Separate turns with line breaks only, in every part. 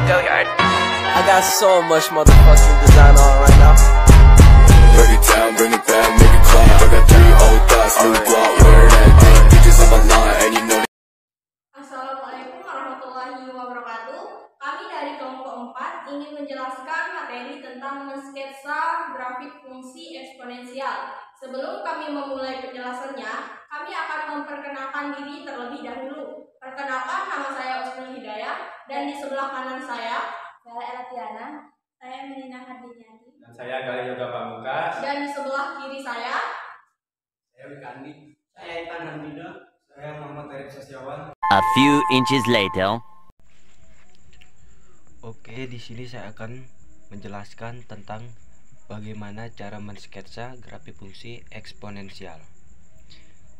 Go yard. I got so much motherfucking design on right now.
Break it down, bring it back, make it clap. I got 3 old thoughts, new block, where that thing. Bitches on my line, and you know.
Assalamualaikum warahmatullahi wabarakatuh. Kami dari kelompok 4 ingin menjelaskan materi tentang mensketsa grafik fungsi eksponensial. Sebelum kami memulai penjelasannya, kami akan memperkenalkan diri terlebih dahulu. Perkenalkan, nama saya Usnul Hidayah, dan di sebelah kanan saya Elatiana, saya Melina Hardinyati,
dan saya Gali Yoga Pamungkas,
dan di sebelah kiri saya
Wikandi, saya Ipan Handino, saya Muhammad Arif Sasyawan.
A few inches later.
Oke, di sini saya akan menjelaskan tentang bagaimana cara mensketsa grafik fungsi eksponensial.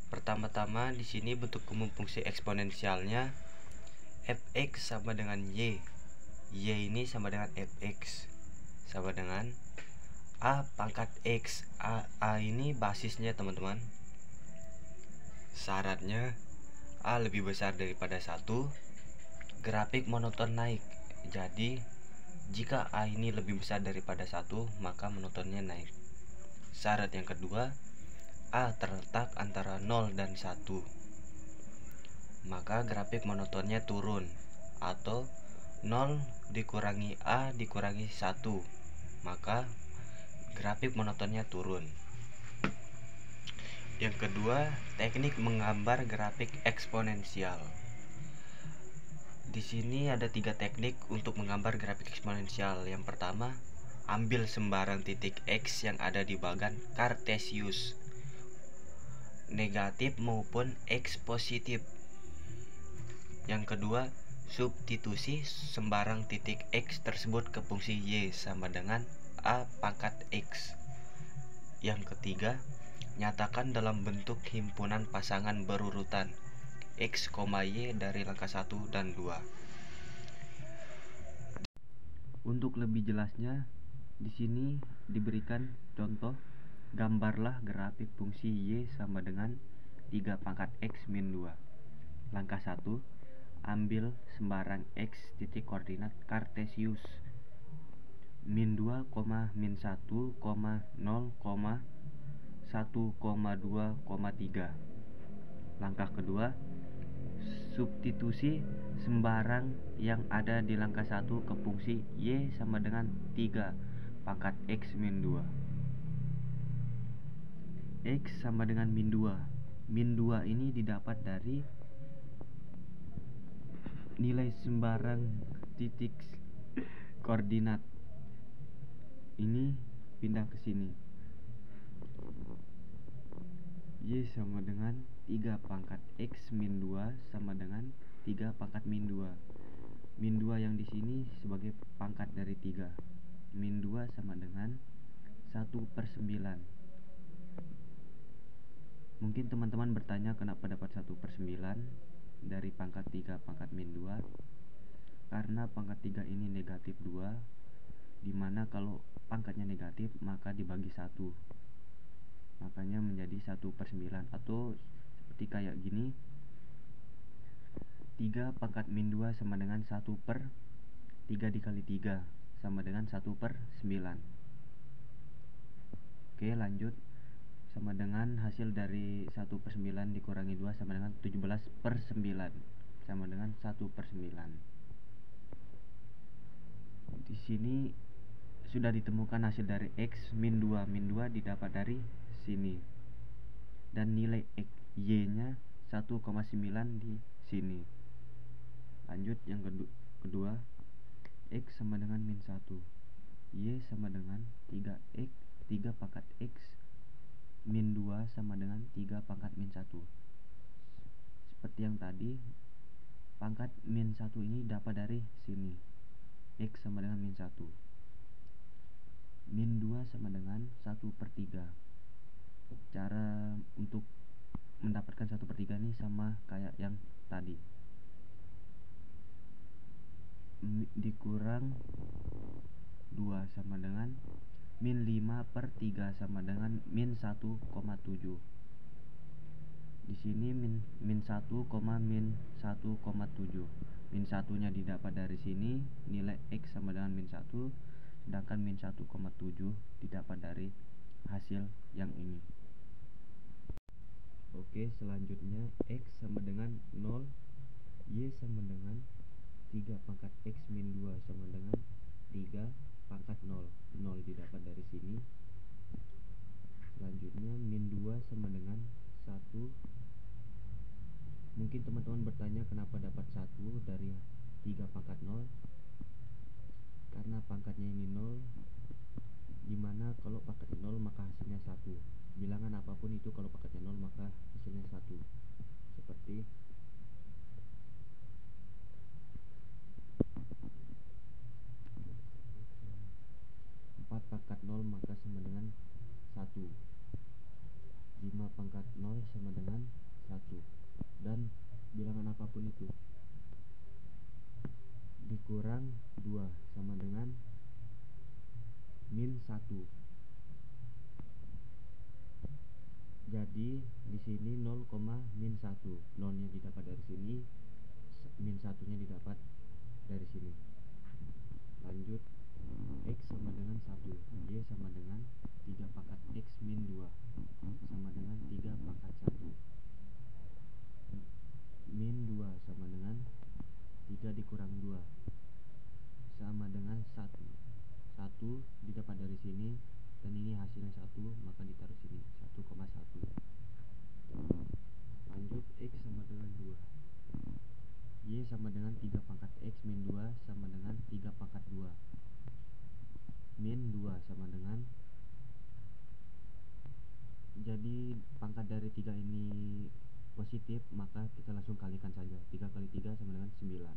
Pertama-tama di sini bentuk umum fungsi eksponensialnya fx sama dengan y. Y ini sama dengan fx sama dengan a pangkat x. A ini basisnya, teman-teman. Syaratnya a lebih besar daripada 1, grafik monoton naik. Jadi jika a ini lebih besar daripada 1, maka monotonnya naik. Syarat yang kedua, a terletak antara 0 dan 1, maka grafik monotonnya turun, atau 0 dikurangi a dikurangi 1, maka grafik monotonnya turun. Yang kedua, teknik menggambar grafik eksponensial. Di sini ada 3 teknik untuk menggambar grafik eksponensial. Yang pertama, ambil sembarang titik x yang ada di bagan kartesius, negatif maupun x positif. Yang kedua, substitusi sembarang titik x tersebut ke fungsi y sama dengan a pangkat x. Yang ketiga, nyatakan dalam bentuk himpunan pasangan berurutan x, y dari langkah 1 dan 2. Untuk lebih jelasnya, di sini diberikan contoh, gambarlah grafik fungsi y sama dengan 3 pangkat x min 2. Langkah 1, ambil sembarang x titik koordinat kartesius min 2, min 1, 0, 1,2,3. Langkah kedua, substitusi sembarang yang ada di langkah 1 ke fungsi y sama dengan 3 pangkat x min 2. X sama dengan min 2. Min 2 ini didapat dari nilai sembarang titik koordinat. Ini pindah ke sini. Y sama dengan 3 pangkat x min 2 sama dengan 3 pangkat min 2. Min 2 yang di sini sebagai pangkat dari 3. Min 2 sama dengan 1/9. Mungkin teman-teman bertanya kenapa dapat 1/9 dari pangkat 3 pangkat min 2. Karena pangkat 3 ini negatif 2, dimana kalau pangkatnya negatif maka dibagi 1, makanya menjadi 1/9, atau seperti kayak gini, 3 pangkat min 2 sama dengan 1/3 dikali 3 sama dengan 1/9. Oke, lanjut. Sama dengan hasil dari 1/9 dikurangi 2 sama dengan 17/9 sama dengan 1/9. Di sini sudah ditemukan hasil dari x min 2. Min 2 didapat dari sini, dan nilai x y nya 1,9 di sini. Lanjut yang kedua, x sama dengan min 1, y sama dengan 3x 3 pangkat x min 2 sama dengan 3 pangkat min 1. Seperti yang tadi, pangkat min 1 ini dapat dari sini, x sama dengan min 1. Min 2 sama dengan 1/3. Cara untuk mendapatkan 1/3 ini sama kayak yang tadi, dikurang 2 sama dengan min 5/3 sama dengan min 1,7. Di sini min 1, min 1,7. Min 1-nya didapat dari sini, nilai X sama dengan min 1, sedangkan min 1,7 didapat dari hasil yang ini. Oke, selanjutnya X sama dengan 0, Y sama dengan 3 pangkat X min 2 sama dengan 3 pangkat 0. 0 didapat dari sini. Selanjutnya min 2 sama dengan 1. Mungkin teman-teman bertanya kenapa dapat 1 dari 3 pangkat 0. Karena pangkatnya ini 0, dimana kalau pangkatnya 0 maka hasilnya 1. Bilangan apapun itu kalau pangkatnya 0 maka hasilnya 1. Seperti 4 pangkat 0 maka sama dengan 1. 5 pangkat 0 sama dengan 1. Dan bilangan apapun itu dikurang 2 sama dengan min 1. Jadi di sini 0, min 1. 0-nya didapat dari sini, min 1-nya didapat dari sini. Lanjut, X sama dengan 1, Y sama dengan 3 pangkat X min 2 sama dengan 3 pangkat 1. Min 2 sama dengan 3 dikurang 2 sama dengan 1. 1 didapat dari sini, dan ini hasilnya 1, maka ditaruh sini 1,1. Lanjut, X sama dengan 2, Y sama dengan 3 pangkat X min 2 sama dengan 3 pangkat 2. Min 2 sama dengan, jadi pangkat dari 3 ini positif, maka kita langsung kalikan saja. 3 kali 3 sama dengan 9.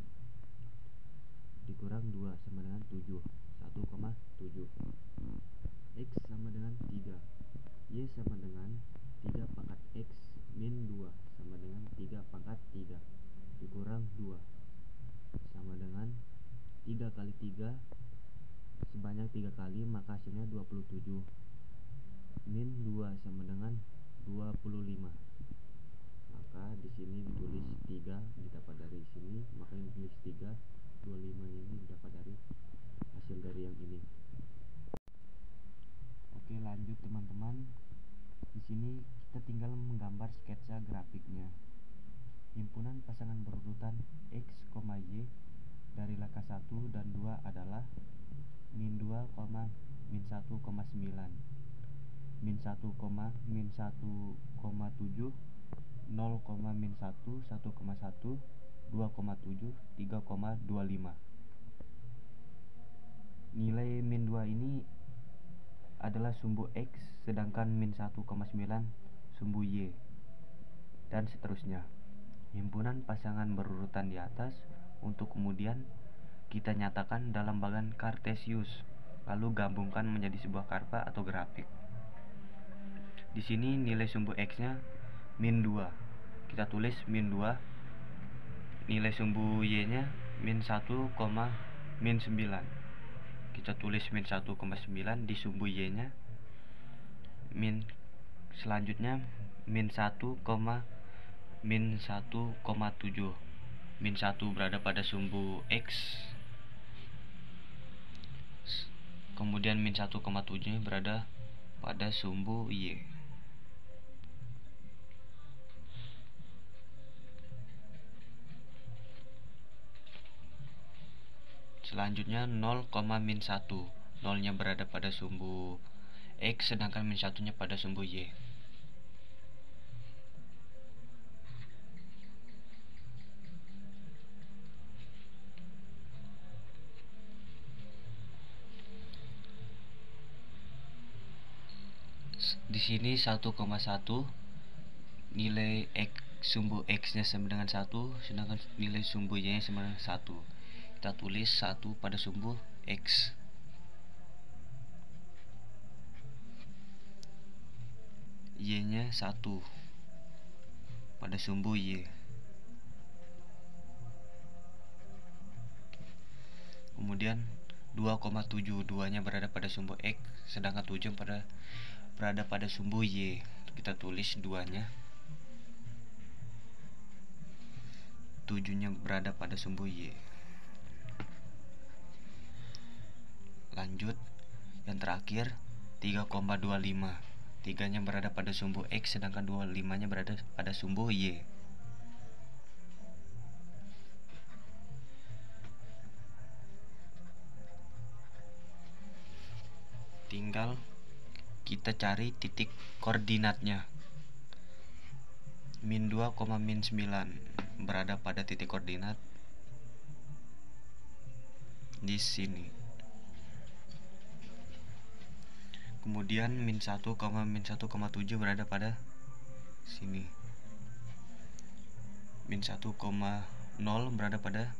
Dikurang 2 sama dengan 7, 1,7. X sama dengan 3, Y sama dengan 3 pangkat X min 2 sama dengan 3 pangkat 3. Dikurang 2 sama dengan 3 kali 3 sebanyak 3 kali, maka hasilnya 27. Min 2 sama dengan 25. Maka di sini ditulis 3 didapat dari sini, maka ini ditulis 3. 25 ini didapat dari hasil dari yang ini. Oke, lanjut teman-teman. Di sini kita tinggal menggambar sketsa grafiknya. Himpunan pasangan berurutan X, Y dari langkah 1 dan 2 adalah min 2, min 1,9, min 1, min 1,7, 0, min 1, 1,1, 2,7, 3,25. Nilai min 2 ini adalah sumbu X, sedangkan min 1,9 sumbu Y, dan seterusnya. Himpunan pasangan berurutan di atas untuk kemudian kita nyatakan dalam bagan Kartesius, lalu gabungkan menjadi sebuah karpa atau grafik. Di sini nilai sumbu X-nya min 2. Kita tulis min 2. Nilai sumbu Y-nya min 1, min 9. Kita tulis min 1,9 di sumbu Y-nya. Selanjutnya min 1, min 1,7. Min 1 berada pada sumbu X. Kemudian min 1,7 berada pada sumbu Y. Selanjutnya 0, min 1. 0-nya berada pada sumbu X, sedangkan min 1-nya pada sumbu Y. Di sini 1,1, nilai X, sumbu X-nya sama dengan 1, sedangkan nilai sumbu Y-nya sama dengan 1. Kita tulis 1 pada sumbu X. Y-nya 1 pada sumbu Y. Kemudian 2,7, 2-nya berada pada sumbu X, sedangkan 7 berada pada sumbu Y. Kita tulis 2-nya. 7-nya berada pada sumbu Y. Lanjut, yang terakhir 3,25. 3-nya berada pada sumbu X, sedangkan 25-nya berada pada sumbu Y. Tinggal kita cari titik koordinatnya. Min 2, min 9 berada pada titik koordinat di sini. Kemudian min 1, min 1,7 berada pada sini. Min 1,0 berada pada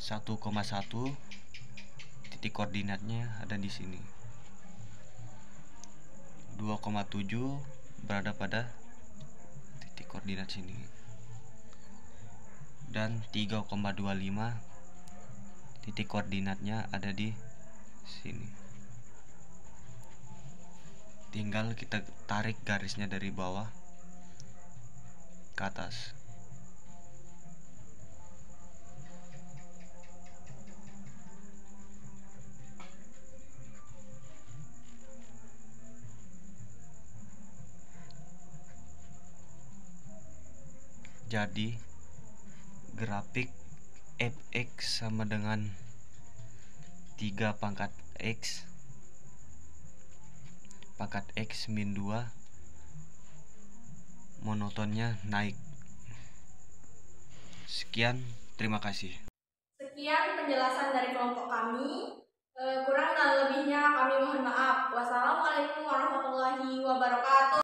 1,1. Titik koordinatnya ada di sini. 2,7 berada pada titik koordinat sini. Dan 3,25 titik koordinatnya ada di sini. Tinggal kita tarik garisnya dari bawah ke atas. Jadi grafik fx sama dengan 3 pangkat x min 2, monotonnya naik. Sekian, terima kasih.
Sekian penjelasan dari kelompok kami. Kurang dan lebihnya kami mohon maaf. Wassalamualaikum warahmatullahi wabarakatuh.